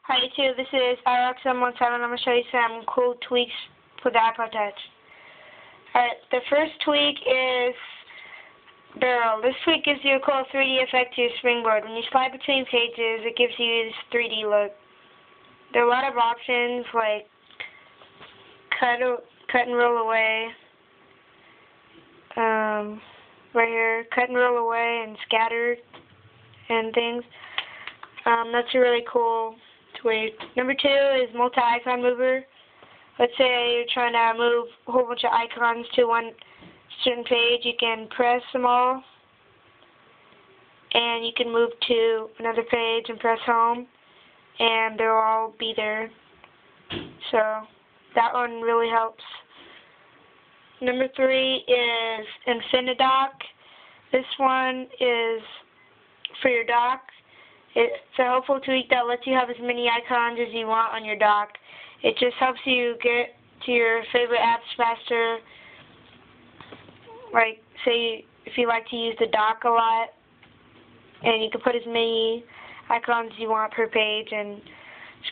Hi YouTube, this is iRock717. I'm going to show you some cool tweaks for the iPod Touch. Alright, the first tweak is Barrel. This tweak gives you a cool 3D effect to your springboard. When you slide between pages, it gives you this 3D look. There are a lot of options like cut and roll away, right here, cut and roll away and scatter and things. That's a really cool tweak. Number 2 is multi-icon mover. Let's say you're trying to move a whole bunch of icons to one certain page. You can press them all, and you can move to another page and press home, and they'll all be there. So that one really helps. Number 3 is Infinidock. This one is for your dock. It's a helpful tweak that lets you have as many icons as you want on your dock. It just helps you get to your favorite apps faster. Like, say if you like to use the dock a lot, and you can put as many icons as you want per page and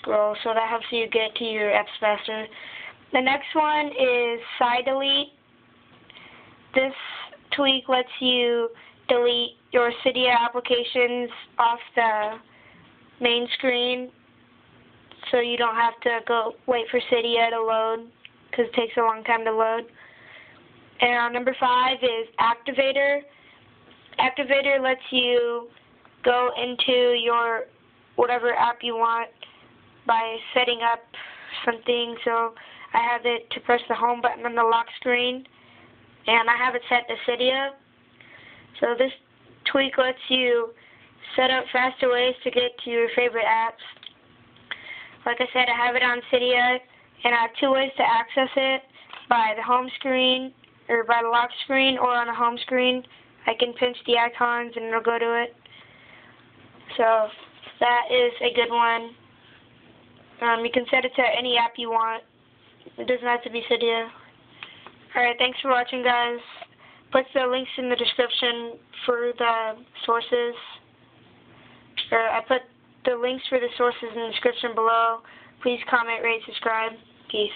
scroll, so that helps you get to your apps faster. The next one is Side Delete. This tweak lets you delete your Cydia applications off the main screen, so you don't have to go wait for Cydia to load, because it takes a long time to load. And number 5 is Activator. Activator lets you go into your whatever app you want by setting up something. So I have it to press the home button on the lock screen, and I have it set to Cydia. So this tweak lets you set up faster ways to get to your favorite apps. Like I said, I have it on Cydia, and I have 2 ways to access it: by the home screen, or by the lock screen, or on the home screen. I can pinch the icons and it'll go to it. So that is a good one. You can set it to any app you want. It doesn't have to be Cydia. Alright, thanks for watching, guys. Put the links in the description for the sources. I put the links for the sources in the description below. Please comment, rate, subscribe. Peace.